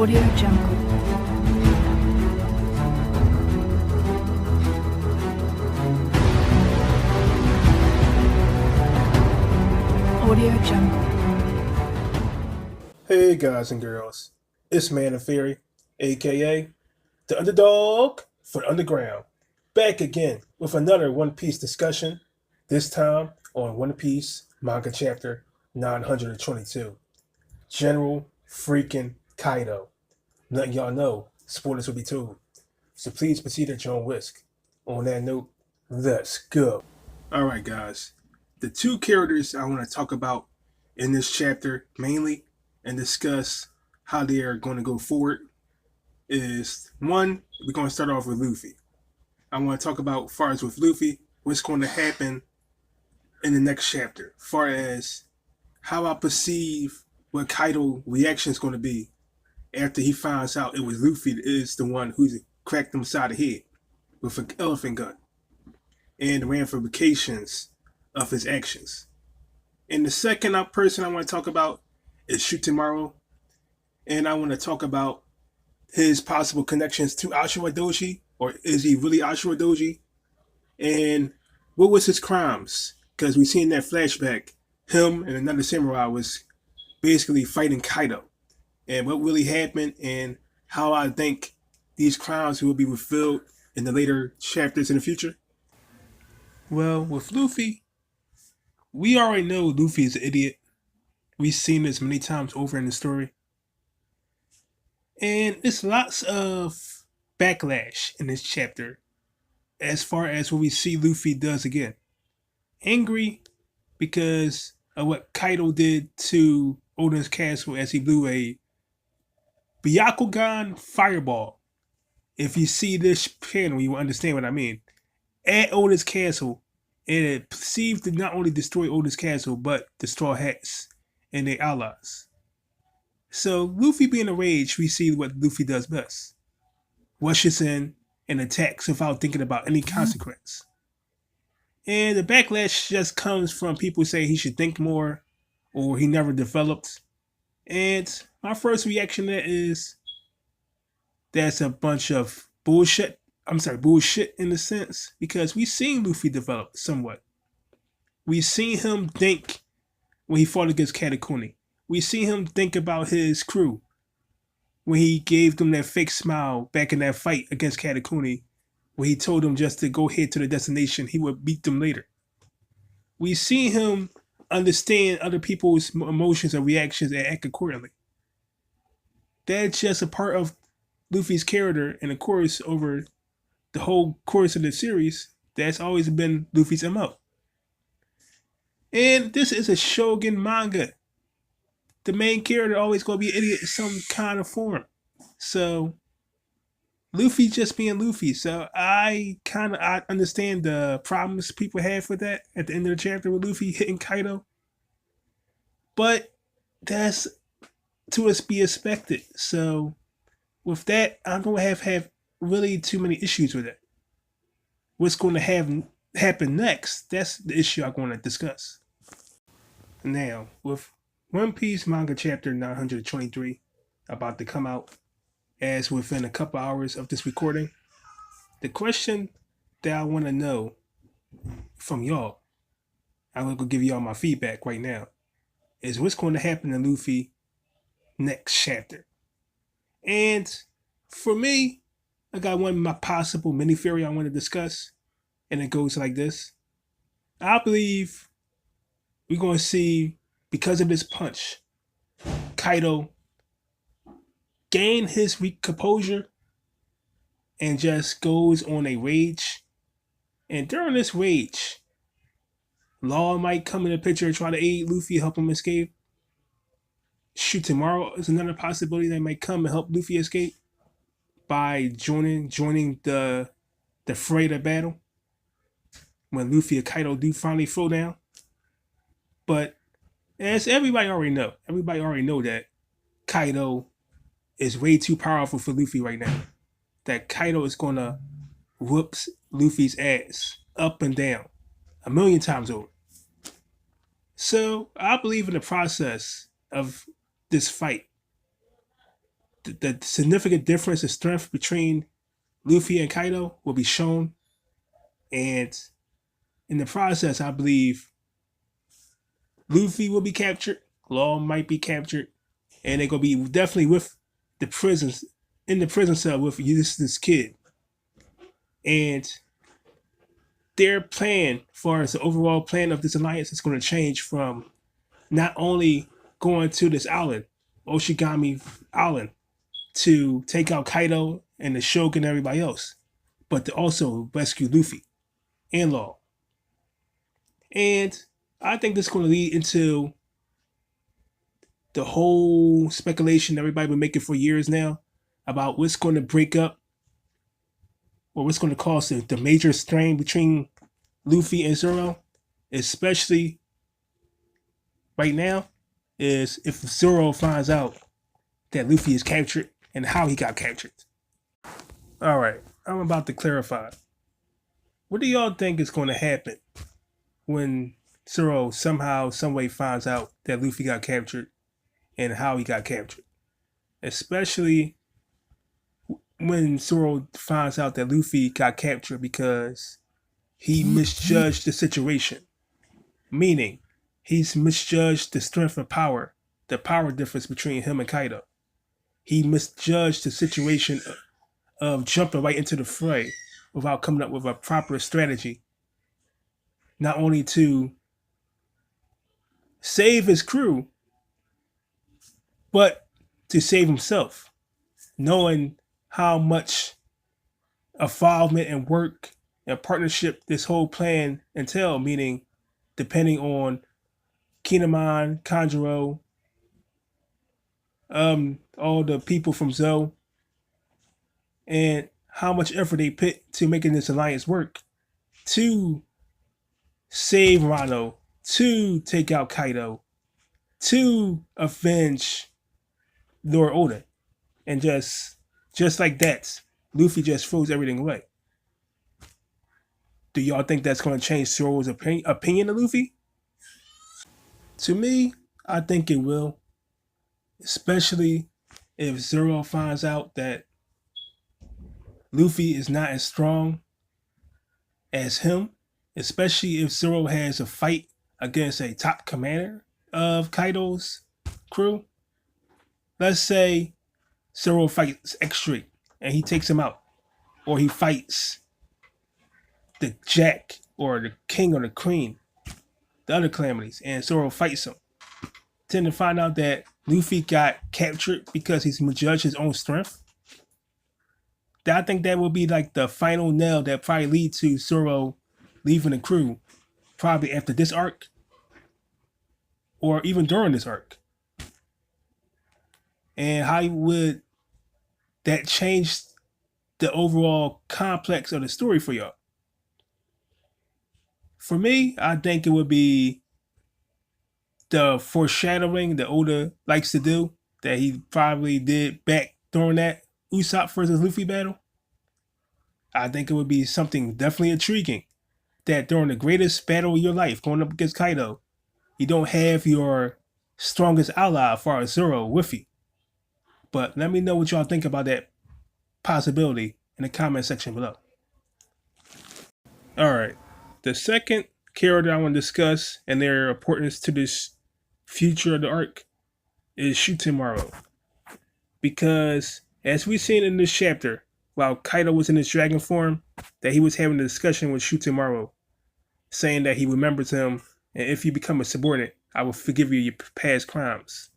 Audio Jungle. Audio Jungle. Hey guys and girls, it's Man of Fury, aka the underdog for the underground, back again with another One Piece discussion, this time on One Piece manga chapter 922. General freaking Kaido. Letting y'all know, spoilers will be told. So please proceed at your own risk. On that note, let's go. Alright guys, the two characters I want to talk about in this chapter mainly and discuss how they are going to go forward is one, we're going to start off with Luffy. I want to talk about, as far as with Luffy, what's going to happen in the next chapter, as far as how I perceive what Kaido reaction is going to be after he finds out it was Luffy that is the one who's cracked him side of the head with an elephant gun, and the ramifications of his actions. And the second person I want to talk about is Shuten-maru, and I want to talk about his possible connections to Ashura Doji, or is he really Ashura Doji? And what was his crimes? Because we seen that flashback, him and another samurai was basically fighting Kaido. And what really happened and how I think these crimes will be revealed in the later chapters in the future. Well, with Luffy, we already know Luffy is an idiot. We've seen this many times over in the story. And there's lots of backlash in this chapter as far as what we see Luffy does again. Angry because of what Kaido did to Oden's castle as he blew a Byakugan fireball. If you see this panel, you will understand what I mean. At Oden's castle, it perceived to not only destroy Oden's castle, but the Straw Hats and their allies. So, Luffy being enraged, we see what Luffy does best. Rushes in and attacks without thinking about any consequence. And the backlash just comes from people saying he should think more, or he never developed. And my first reaction to that is, that's a bunch of bullshit. Bullshit in a sense, because we've seen Luffy develop somewhat. We've seen him think when he fought against Katakuni. We see him think about his crew when he gave them that fake smile back in that fight against Katakuni, where he told them just to go ahead to the destination, he would beat them later. We see him understand other people's emotions and reactions and act accordingly. That's just a part of Luffy's character, and of course, over the whole course of the series, that's always been Luffy's MO. And this is a Shogun manga. The main character always gonna be an idiot in some kind of form. So Luffy just being Luffy. So I understand the problems people have with that at the end of the chapter with Luffy hitting Kaido. But that's to be expected. So with that, I'm gonna have really too many issues with it. What's going to happen next? That's the issue I'm going to discuss. Now, with One Piece manga chapter 923 about to come out as within a couple hours of this recording, the question that I want to know from y'all, I'm going to give y'all my feedback right now, is what's going to happen to Luffy next chapter. And for me, I got one of my possible mini theory I want to discuss, and it goes like this. I believe we're going to see, because of this punch, Kaido gain his composure and just goes on a rage. And during this rage, Law might come in the picture and try to aid Luffy, help him escape. Shuten-maru is another possibility that might come and help Luffy escape by joining the fray of battle when Luffy and Kaido do finally throw down. But as everybody already know that Kaido is way too powerful for Luffy right now. That Kaido is gonna whoop Luffy's ass up and down 1,000,000 times over. So I believe in the process of this fight, the significant difference in strength between Luffy and Kaido will be shown, and in the process, I believe Luffy will be captured, Law might be captured, and they're gonna be definitely with the prisons in the prison cell with this kid. And their plan, as far as the overall plan of this alliance, is going to change from not only going to this island, Oshigami Island, to take out Kaido and the Shogun and everybody else, but to also rescue Luffy and Law. And I think this is going to lead into the whole speculation everybody been making for years now about what's going to break up or what's going to cause the major strain between Luffy and Zoro, especially right now, is if Zoro finds out that Luffy is captured and how he got captured. All right, I'm about to clarify. What do y'all think is going to happen when Zoro somehow, someway finds out that Luffy got captured and how he got captured? Especially when Zoro finds out that Luffy got captured because he misjudged the situation. Meaning, he's misjudged the strength and power, the power difference between him and Kaido. He misjudged the situation of jumping right into the fray without coming up with a proper strategy, not only to save his crew, but to save himself, knowing how much involvement and work and partnership this whole plan entail, meaning depending on Kinemon, Kanjuro, all the people from Zoe, and how much effort they put to making this alliance work to save Rano, to take out Kaido, to avenge Lord Oda. And just like that, Luffy just throws everything away. Do y'all think that's going to change Zoro's opinion of Luffy? To me, I think it will, especially if Zoro finds out that Luffy is not as strong as him, especially if Zoro has a fight against a top commander of Kaido's crew. Let's say Zoro fights X-Street and he takes him out, or he fights the Jack or the King or the Queen, the other calamities, and Zoro fights him. Tend to find out that Luffy got captured because he's misjudged his own strength. I think that will be like the final nail that probably lead to Zoro leaving the crew, probably after this arc, or even during this arc. And how would that change the overall complex of the story for y'all? For me, I think it would be the foreshadowing that Oda likes to do that he probably did back during that Usopp versus Luffy battle. I think it would be something definitely intriguing that during the greatest battle of your life, going up against Kaido, you don't have your strongest ally as far as Zoro with you. But let me know what y'all think about that possibility in the comment section below. All right. The second character I want to discuss and their importance to this future of the arc is Shuten-maru. Because as we've seen in this chapter, while Kaido was in his dragon form, that he was having a discussion with Shuten-maru, saying that he remembers him, and if you become a subordinate, I will forgive you your past crimes.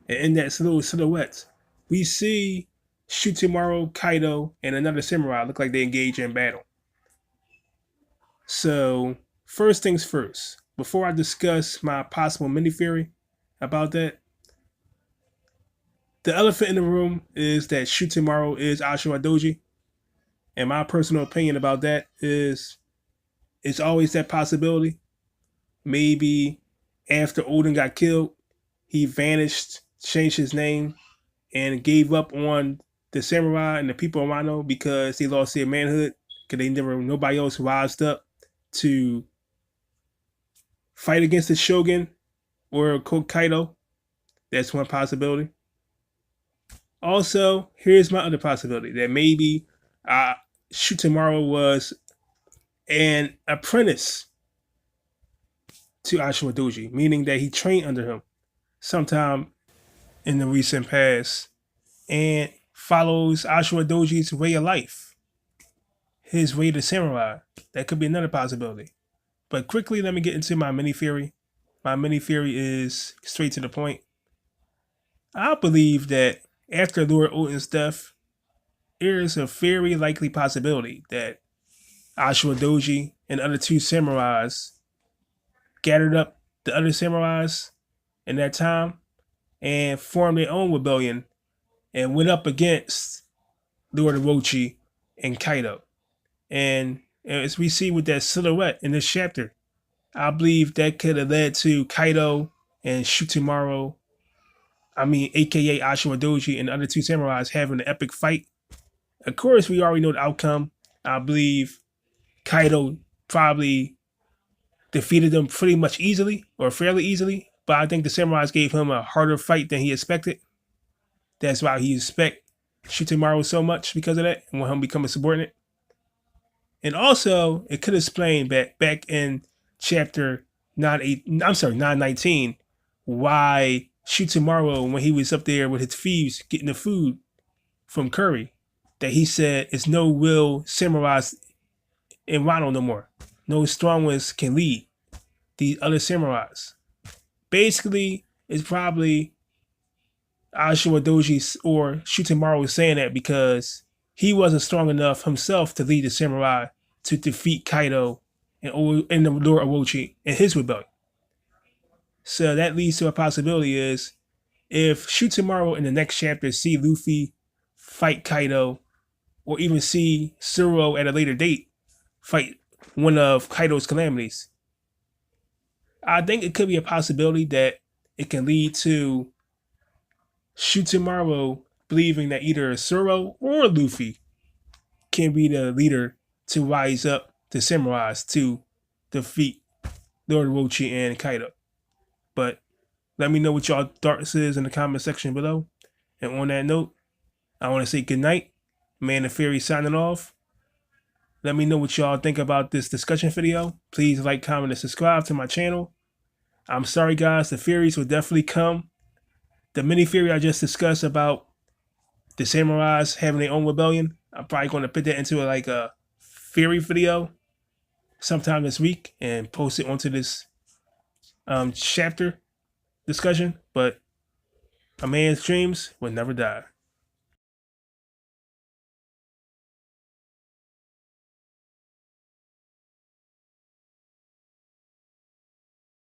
And in that little silhouette, we see Shuten-maru, Kaido, and another samurai look like they engage in battle. So, first things first, before I discuss my possible mini theory about that, the elephant in the room is that Shuten-maru is Ashura Doji. And my personal opinion about that is it's always that possibility. Maybe after Odin got killed, he vanished, changed his name, and gave up on the samurai and the people of Wano because they lost their manhood because nobody else rised up to fight against the Shogun or Kaido. That's one possibility. Also, here's my other possibility that maybe Shuten-maru was an apprentice to Ashura Doji, meaning that he trained under him sometime in the recent past and follows Ashura Doji's way of life, his way to samurai. That could be another possibility. But quickly, let me get into my mini theory. My mini theory is straight to the point. I believe that after Lord Oden's death, there is a very likely possibility that Ashura Doji and other two samurais gathered up the other samurais in that time and formed their own rebellion and went up against Lord Orochi and Kaido. And as we see with that silhouette in this chapter, I believe that could have led to Kaido and Shuten-maru, aka Ashura Doji and the other two samurais having an epic fight. Of course, we already know the outcome. I believe Kaido probably defeated them pretty much easily or fairly easily, but I think the samurais gave him a harder fight than he expected. That's why he expect Shuten-maru so much because of that and want him to become a subordinate. And also, it could explain back in chapter 919, why Shuten-maru, when he was up there with his thieves getting the food from Curry, that he said it's no real samurais in Wano no more. No strong ones can lead these other samurais. Basically, it's probably Ashura Doji or Shuten-maru saying that because he wasn't strong enough himself to lead the samurai to defeat Kaido and the Lord Orochi in his rebellion. So that leads to a possibility is if Shuten-maru in the next chapter see Luffy fight Kaido, or even see Zoro at a later date fight one of Kaido's calamities, I think it could be a possibility that it can lead to Shuten-maru believing that either Zoro or Luffy can be the leader to rise up the samurais to defeat Lord Orochi and Kaido. But let me know what y'all thoughts is in the comment section below. And on that note, I want to say good night. Man the Fairy signing off. Let me know what y'all think about this discussion video. Please like, comment, and subscribe to my channel. I'm sorry, guys. The theories will definitely come. The mini theory I just discussed about the samurais having their own rebellion, I'm probably going to put that into a theory video sometime this week and post it onto this chapter discussion. But a man's dreams will never die.